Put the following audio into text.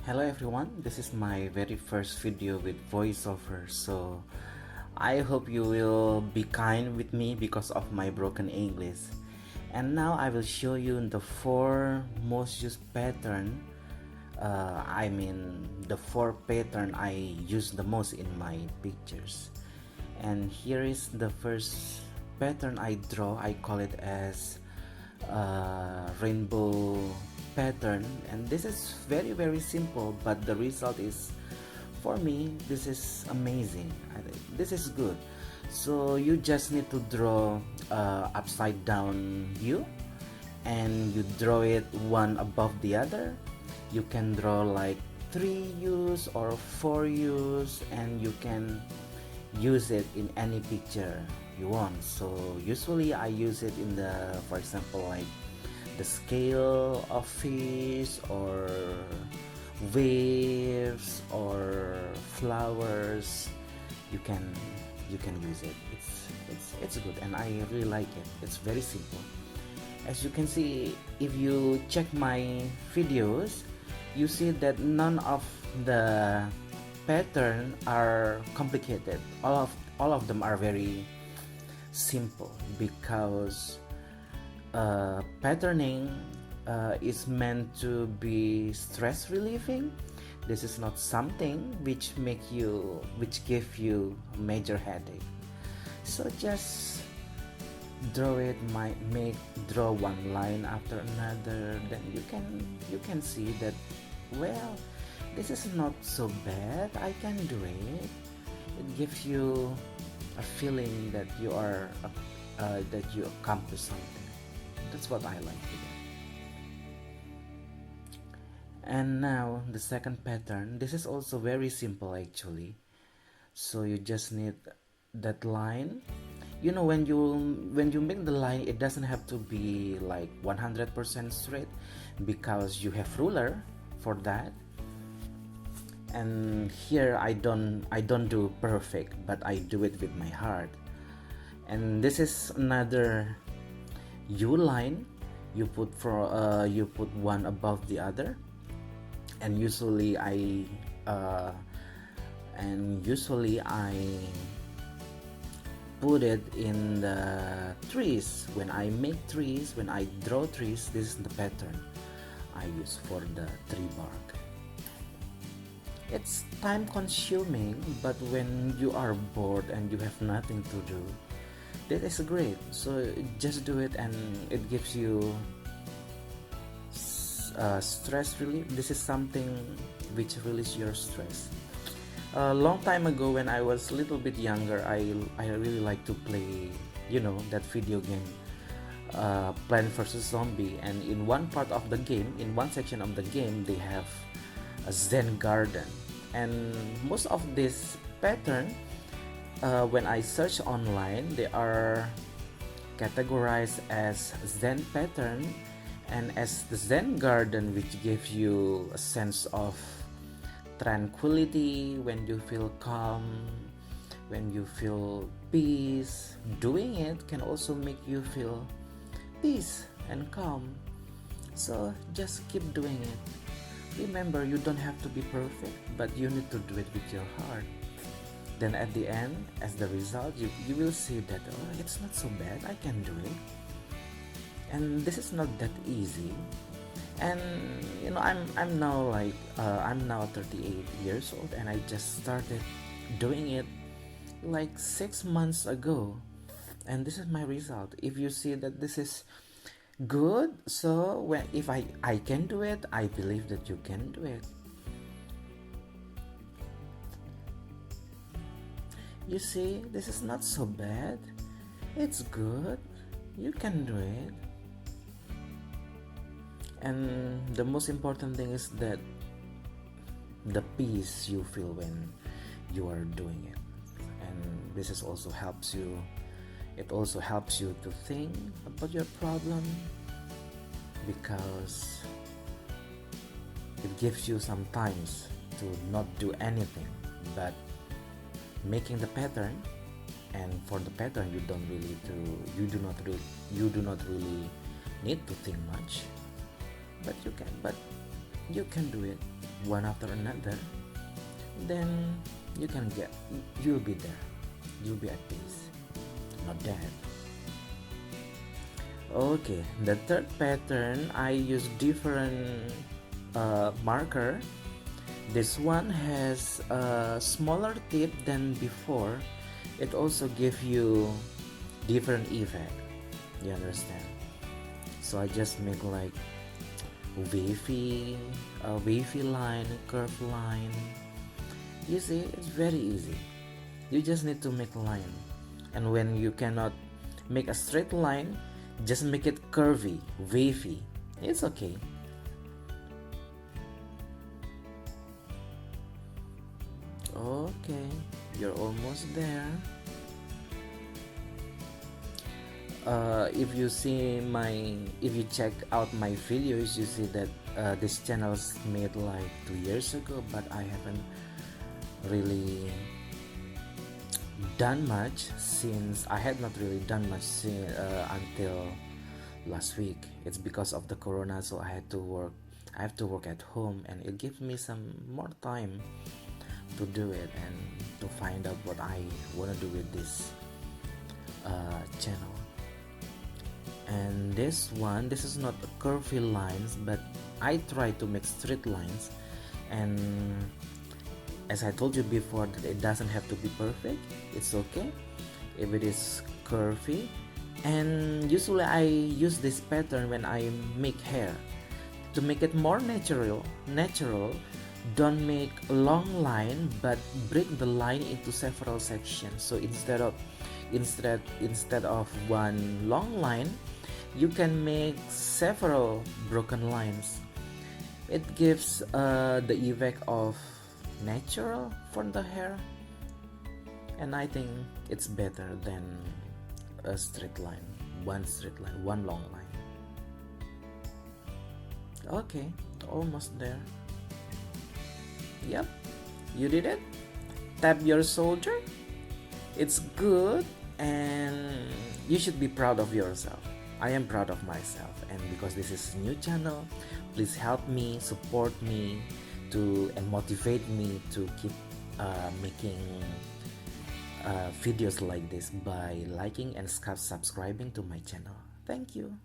Hello everyone, this is my very first video with voiceover, so I hope you will be kind with me because of my broken English. And now I will show you the four most used pattern. The four pattern I use the most in my pictures. And here is the first pattern I draw. I call it as rainbow pattern, and this is very simple, but the result is, for me, this is amazing. This is good. So you just need to draw upside down U, and you draw it one above the other. You can draw like 3 U's or 4 U's, and you can use it in any picture you want. So usually I use it in the, for example, like the scale of fish or waves or flowers. You can use it. It's good, and I really like it. It's very simple. As you can see, if you check my videos, you see that none of the pattern are complicated. All of them are very simple, because patterning is meant to be stress relieving. This is not something which give you a major headache. So just draw it, draw one line after another, then you can see that, well, this is not so bad. I can do it. It gives you a feeling that you are that you accomplished something. That's what I like with it. And now the second pattern. This is also very simple actually. So you just need that line. You know, when you make the line, it doesn't have to be like 100% straight, because you have ruler for that. And here I don't do perfect, but I do it with my heart. And this is another U line. You put one above the other, and usually I put it in the trees. When I draw trees, this is the pattern I use for the tree bark. It's time consuming, but when you are bored and you have nothing to do, that is great. So just do it, and it gives you stress relief. This is something which releases your stress. A long time ago, when I was a little bit younger, I really like to play, that video game, Plant vs Zombie. And in one part of the game, in one section of the game, they have a Zen garden, and most of this pattern, when I search online, they are categorized as Zen pattern and as the Zen garden, which gives you a sense of tranquility. When you feel calm, when you feel peace, doing it can also make you feel peace and calm. So just keep doing it. Remember, you don't have to be perfect, but you need to do it with your heart. Then at the end, as the result, you will see that, oh, it's not so bad, I can do it. And this is not that easy. And I'm now 38 years old, and I just started doing it like 6 months ago, and this is my result. If you see that this is good, so if I can do it, I believe that you can do it. You see, this is not so bad. It's good. You can do it. And the most important thing is that the peace you feel when you are doing it. And this is also helps you. It also helps you to think about your problem, because it gives you some times to not do anything, but making the pattern. And for the pattern, you do not really need to think much, but you can do it. one after another, then you'll be there. You'll be at peace, not dead. Okay, the third pattern, I use different marker. This one has a smaller tip than before. It also gives you different effect. You understand? So I just make like wavy line, curved line. You see, it's very easy. You just need to make line, and when you cannot make a straight line, just make it curvy, wavy. It's okay. Okay, you're almost there. If you check out my videos, you see that this channel's made like 2 years ago, but I haven't really done much since I had not really done much until last week. It's because of the corona, so I have to work at home, and it gives me some more time to do it and to find out what I want to do with this channel. And this is not curvy lines, but I try to make straight lines, and as I told you before, that it doesn't have to be perfect. It's okay if it is curvy. And usually I use this pattern when I make hair to make it more natural. Don't make a long line, but break the line into several sections. So instead of one long line, you can make several broken lines. It gives the effect of natural for the hair, and I think it's better than a straight line, one long line. Okay, almost there. Yep, you did it. Tap your shoulder. It's good, and you should be proud of yourself. I am proud of myself, and because this is a new channel, please help me, support me, and motivate me to keep making videos like this by liking and subscribing to my channel. Thank you.